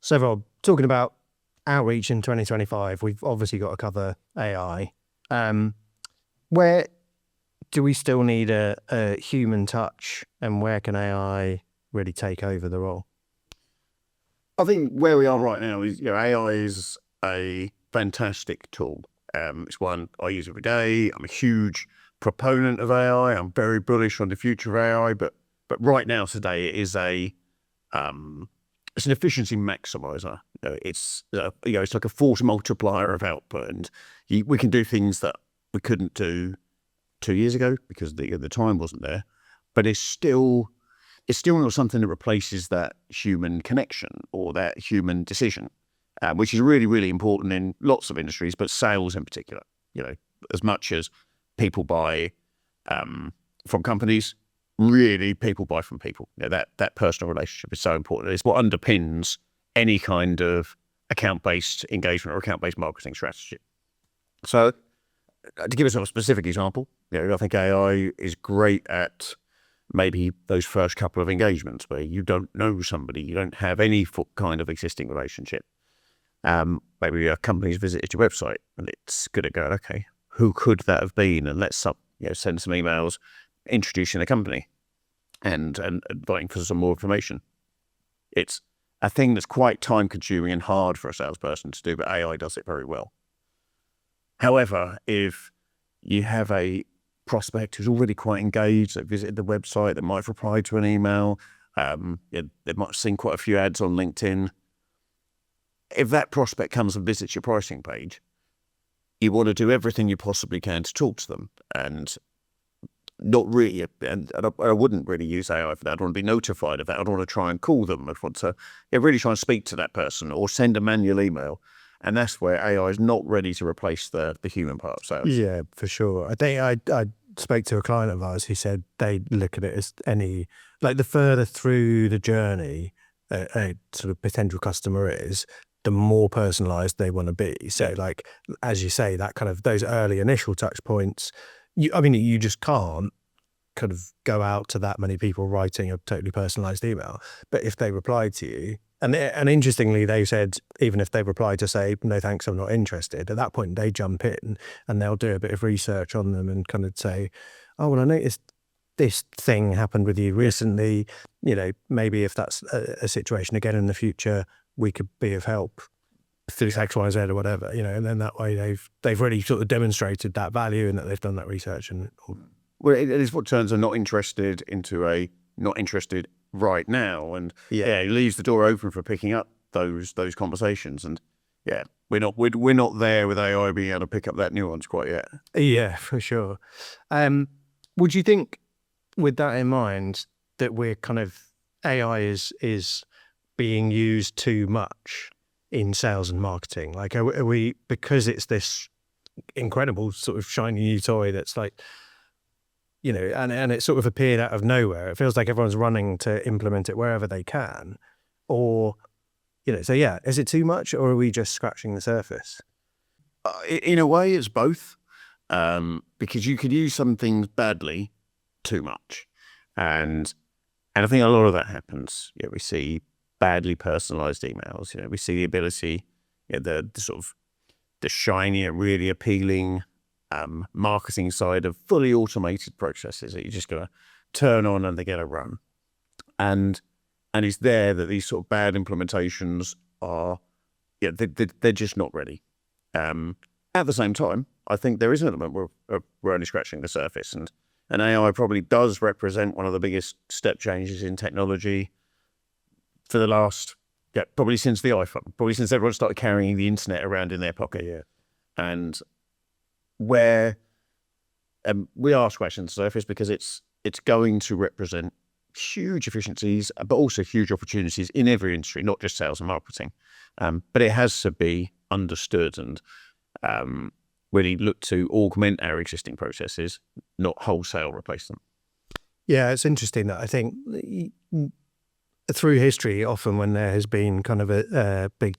So Rob, talking about outreach in 2025, we've obviously got to cover AI. Where do we still need a human touch, and where can AI really take over the role? I think where we are right now is, AI is a fantastic tool. It's one I use every day. I'm a huge proponent of AI. I'm very bullish on the future of AI, but right now today it is it's an efficiency maximizer. It's like a force multiplier of output, and we can do things that we couldn't do 2 years ago because the time wasn't there. But it's still not something that replaces that human connection or that human decision, which is really, really important in lots of industries, but sales in particular. As much as people buy from companies, really people buy from people. That personal relationship is so important. It's what underpins any kind of account-based engagement or account-based marketing strategy. So to give us a specific example, I think AI is great at maybe those first couple of engagements where you don't know somebody, you don't have any kind of existing relationship. Maybe a company's visited your website and it's good at going, okay, who could that have been? And let's send some emails introducing the company and inviting for some more information. It's a thing that's quite time consuming and hard for a salesperson to do, but AI does it very well. However, if you have a prospect who's already quite engaged, they visited the website, they might have replied to an email, they might have seen quite a few ads on LinkedIn. If that prospect comes and visits your pricing page, you want to do everything you possibly can to talk to them, and not really, and I wouldn't really use AI for that. I'd want to be notified of that. I'd want to try and call them. I'd want to really try and speak to that person or send a manual email. And that's where AI is not ready to replace the human part of sales. Yeah, for sure. I think I spoke to a client of ours who said they look at it as the further through the journey a sort of potential customer is, the more personalized they want to be. So as you say, that kind of those early initial touch points, you just can't kind of go out to that many people writing a totally personalized email. But if they reply to you, and interestingly, they said even if they reply to say, no, thanks, I'm not interested, at that point they jump in and they'll do a bit of research on them and kind of say, oh, well, I noticed this thing happened with you recently. Maybe if that's a situation again in the future, we could be of help through X, Y, Z or whatever, and then that way they've really sort of demonstrated that value and that they've done that research. Well, it is what turns a not interested into a not interested right now, and it leaves the door open for picking up those conversations. And we're not there with AI being able to pick up that nuance quite yet. Yeah, for sure. Would you think, with that in mind, that we're kind of AI is being used too much in sales and marketing? Like, are we, because it's this incredible sort of shiny new toy that's like, and it sort of appeared out of nowhere. It feels like everyone's running to implement it wherever they can, or, is it too much, or are we just scratching the surface? In a way, it's both, because you could use some things badly too much, and I think a lot of that happens. We see badly personalized emails. We see the ability, the sort of the shiny and really appealing marketing side of fully automated processes that you just gotta turn on and they get a run. And it's there that these sort of bad implementations are, they're just not ready. At the same time, I think there is an element where we're only scratching the surface, and AI probably does represent one of the biggest step changes in technology for the last, probably since the iPhone, probably since everyone started carrying the internet around in their pocket. Yeah. And where we are scratching the surface, because it's going to represent huge efficiencies, but also huge opportunities in every industry, not just sales and marketing. But it has to be understood and really look to augment our existing processes, not wholesale replace them. Yeah, it's interesting that I think through history, often when there has been kind of a big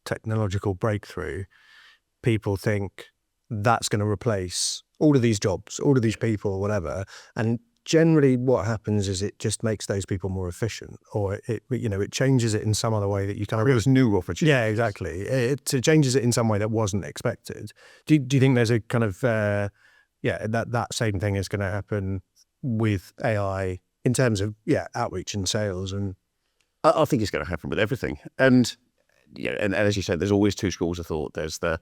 technological breakthrough, people think that's going to replace all of these jobs, all of these people, whatever. And generally what happens is it just makes those people more efficient, or it changes it in some other way that you kind of... There's new opportunities. Yeah, exactly. It changes it in some way that wasn't expected. Do you think there's a kind of that same thing is going to happen with AI in terms of outreach and sales? And I think it's going to happen with everything. And and as you said, there's always two schools of thought. There's the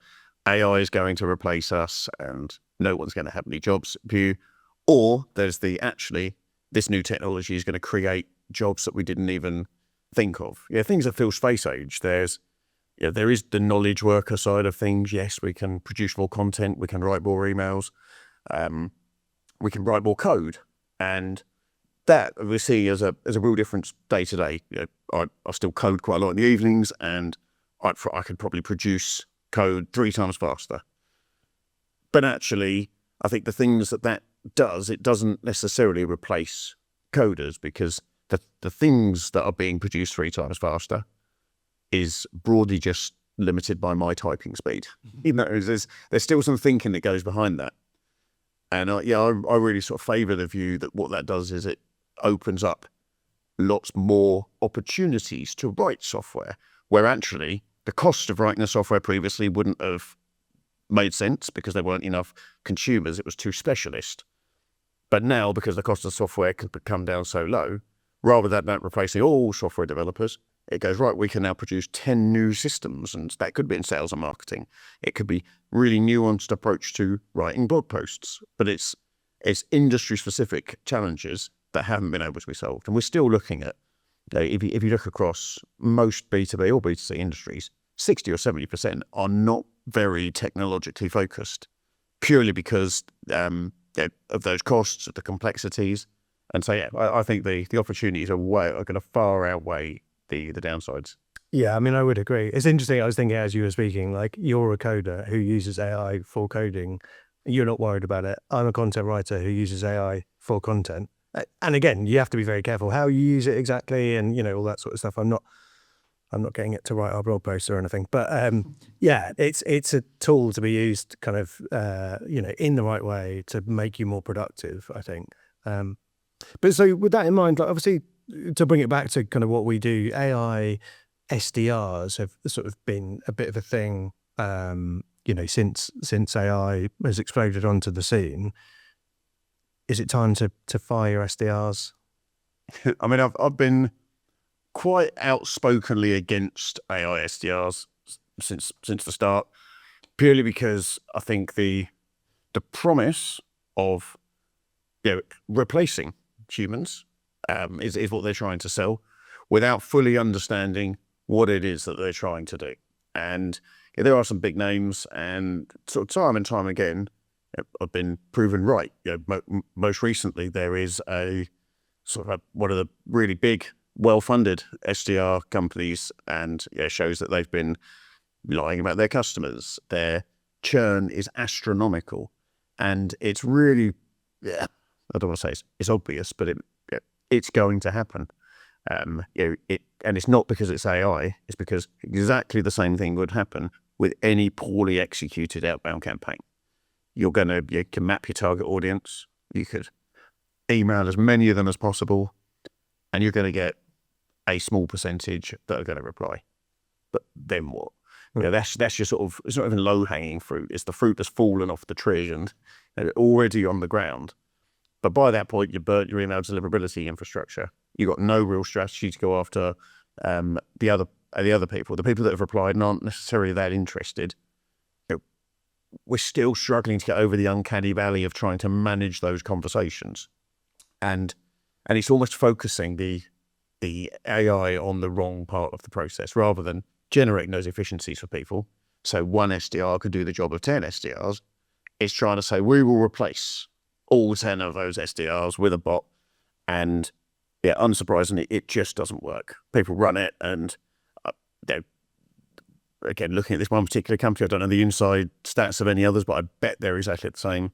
AI is going to replace us and no one's going to have any jobs view, or there's the actually this new technology is going to create jobs that we didn't even think of. Things that feel space age. There is the knowledge worker side of things. Yes, we can produce more content, we can write more emails, we can write more code, and that we see as a real difference day to day. I still code quite a lot in the evenings, and I could probably produce code 3 times faster. But actually, I think the things that does, it doesn't necessarily replace coders, because the things that are being produced 3 times faster is broadly just limited by my typing speed. There's still some thinking that goes behind that. And I really sort of favour the view that what that does is it opens up lots more opportunities to write software, where actually the cost of writing the software previously wouldn't have made sense because there weren't enough consumers. It was too specialist. But now, because the cost of software can come down so low, rather than that replacing all software developers, it goes, right, we can now produce 10 new systems, and that could be in sales and marketing. It could be really nuanced approach to writing blog posts, but it's industry-specific challenges that haven't been able to be solved. And we're still looking at, if you look across most B2B or B2C industries, 60 or 70% are not very technologically focused, purely because of those costs, of the complexities. And so, I think the opportunities are going to far outweigh the downsides. Yeah, I mean, I would agree. It's interesting. I was thinking as you were speaking, like, you're a coder who uses AI for coding. You're not worried about it. I'm a content writer who uses AI for content. And again, you have to be very careful how you use it exactly, and all that sort of stuff. I'm not getting it to write our blog posts or anything, but it's a tool to be used kind of in the right way to make you more productive, I think. But so with that in mind, like, obviously, to bring it back to kind of what we do, AI SDRs have sort of been a bit of a thing, since AI has exploded onto the scene. Is it time to fire SDRs? I mean, I've been quite outspokenly against AI SDRs since the start, purely because I think the promise of replacing humans is what they're trying to sell, without fully understanding what it is that they're trying to do. And there are some big names, and sort of time and time again, I've been proven right. Most recently, there is a sort of one of the really big, well-funded SDR companies, and shows that they've been lying about their customers. Their churn is astronomical, and it's really, I don't want to say it's obvious, but it's going to happen. And it's not because it's AI. It's because exactly the same thing would happen with any poorly executed outbound campaign. You can map your target audience. You could email as many of them as possible, and you're going to get a small percentage that are going to reply. But then what? That's your sort of, it's not even low-hanging fruit. It's the fruit that's fallen off the tree and already on the ground. But by that point, you burnt your email deliverability infrastructure. You've got no real strategy to go after the other people. The people that have replied and aren't necessarily that interested. We're still struggling to get over the uncanny valley of trying to manage those conversations. And it's almost focusing the AI on the wrong part of the process, rather than generating those efficiencies for people. So one SDR could do the job of 10 SDRs. It's trying to say, we will replace all 10 of those SDRs with a bot. And unsurprisingly, it just doesn't work. People run it, and again, looking at this one particular company, I don't know the inside stats of any others, but I bet they're exactly the same.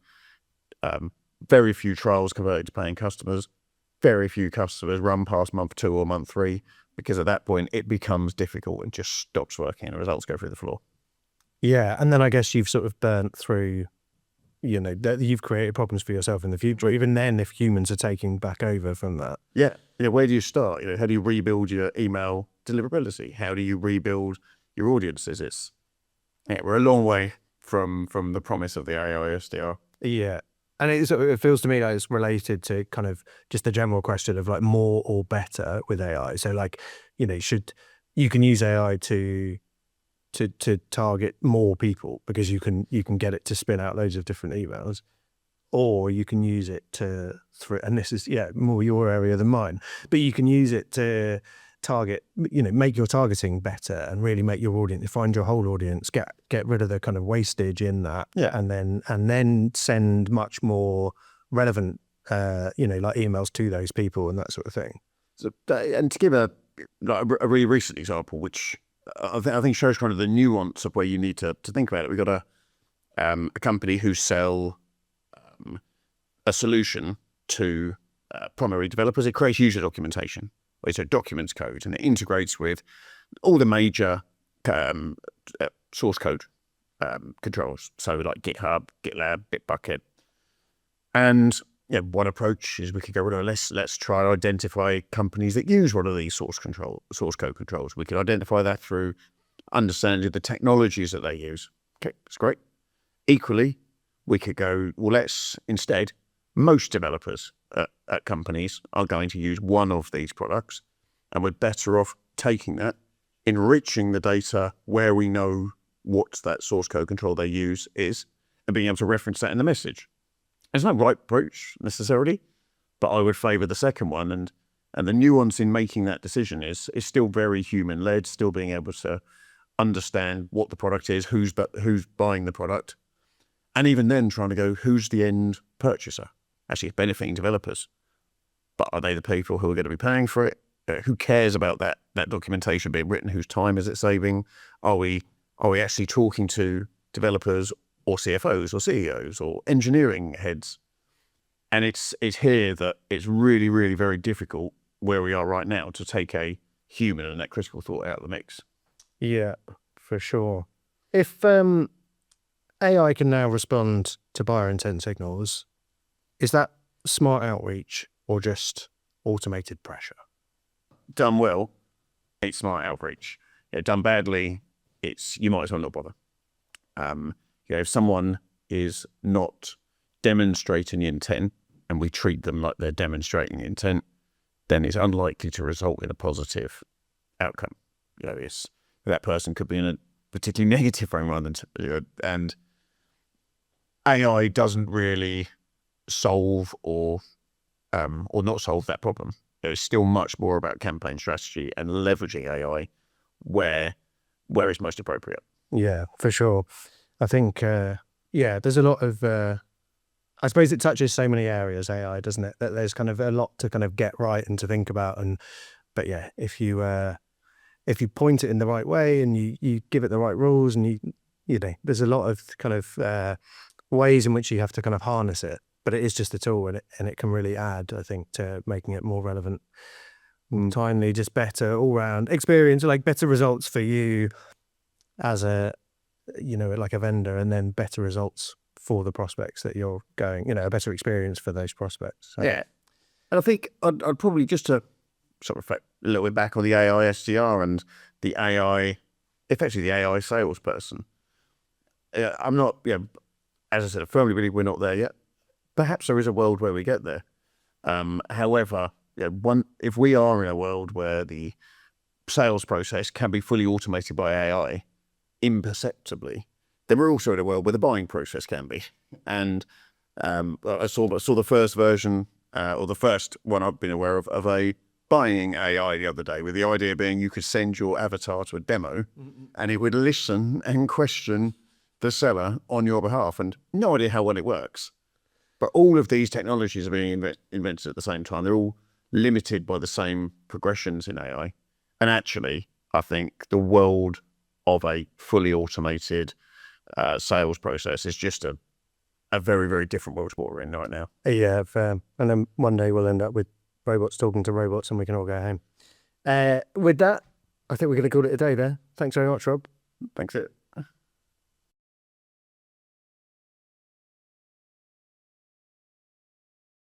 Very few trials converted to paying customers. Very few customers run past month 2 or month 3, because at that point it becomes difficult and just stops working and the results go through the floor. Yeah, and then I guess you've sort of burnt through that you've created problems for yourself in the future, even then if humans are taking back over from that. Yeah. Where do you start? How do you rebuild your email deliverability? How do you rebuild your audiences? We're a long way from the promise of the AI SDR. Yeah. And it feels to me like it's related to kind of just the general question of like more or better with AI. So like, you can use AI to target more people because you can get it to spin out loads of different emails, or you can use it and this is more your area than mine, but you can use it to target, make your targeting better and really make your audience, find your whole audience, get rid of the kind of wastage in that, and then send much more relevant like emails to those people and that sort of thing. So, and to give a really recent example, which I think shows kind of the nuance of where you need to think about it. We've got a company who sell a solution to primary developers. It creates user documentation. It's a documents code, and it integrates with all the major source code controls. So like GitHub, GitLab, Bitbucket. And one approach is we could go, let's try to identify companies that use one of these source code controls. We could identify that through understanding the technologies that they use. Okay, that's great. Equally, we could go, instead, most developers at companies are going to use one of these products, and we're better off taking that, enriching the data where we know what that source code control they use is, and being able to reference that in the message. There's no right approach necessarily, but I would favour the second one, and the nuance in making that decision is still very human-led, still being able to understand what the product is, who's buying the product, and even then trying to go, who's the end purchaser? Actually, it's benefiting developers, but are they the people who are going to be paying for it? Who cares about that documentation being written? Whose time is it saving? Are we actually talking to developers or CFOs or CEOs or engineering heads? And it's here that it's really, really very difficult where we are right now to take a human and that critical thought out of the mix. Yeah, for sure. If AI can now respond to buyer intent signals, is that smart outreach or just automated pressure? Done well, it's smart outreach. Done badly, you might as well not bother. If someone is not demonstrating intent and we treat them like they're demonstrating intent, then it's unlikely to result in a positive outcome. That person could be in a particularly negative frame rather than, and AI doesn't really solve or not solve that problem. It's still much more about campaign strategy and leveraging AI where it's most appropriate. Yeah, for sure. I think, there's a lot of, I suppose it touches so many areas, AI, doesn't it? That there's kind of a lot to kind of get right and to think about. But if you point it in the right way and you give it the right rules and there's a lot of kind of ways in which you have to kind of harness it. But it is just a tool, and it can really add, I think, to making it more relevant, timely, just better all-round experience, like better results for you as a vendor, and then better results for the prospects that you're going, a better experience for those prospects. So. Yeah. And I think I'd probably, just to sort of reflect a little bit back on the AI SDR and the AI, effectively the AI salesperson. I'm not, as I said, I firmly believe we're not there yet. Perhaps there is a world where we get there. However, if we are in a world where the sales process can be fully automated by AI imperceptibly, then we're also in a world where the buying process can be. And I saw the first version, or the first one I've been aware of a buying AI the other day, with the idea being you could send your avatar to a demo and it would listen and question the seller on your behalf. And no idea how well it works. But all of these technologies are being invented at the same time. They're all limited by the same progressions in AI. And actually, I think the world of a fully automated sales process is just a very, very different world to what we're in right now. Yeah, fair. And then one day we'll end up with robots talking to robots and we can all go home. With that, I think we're going to call it a day there. Thanks very much, Rob. Thanks.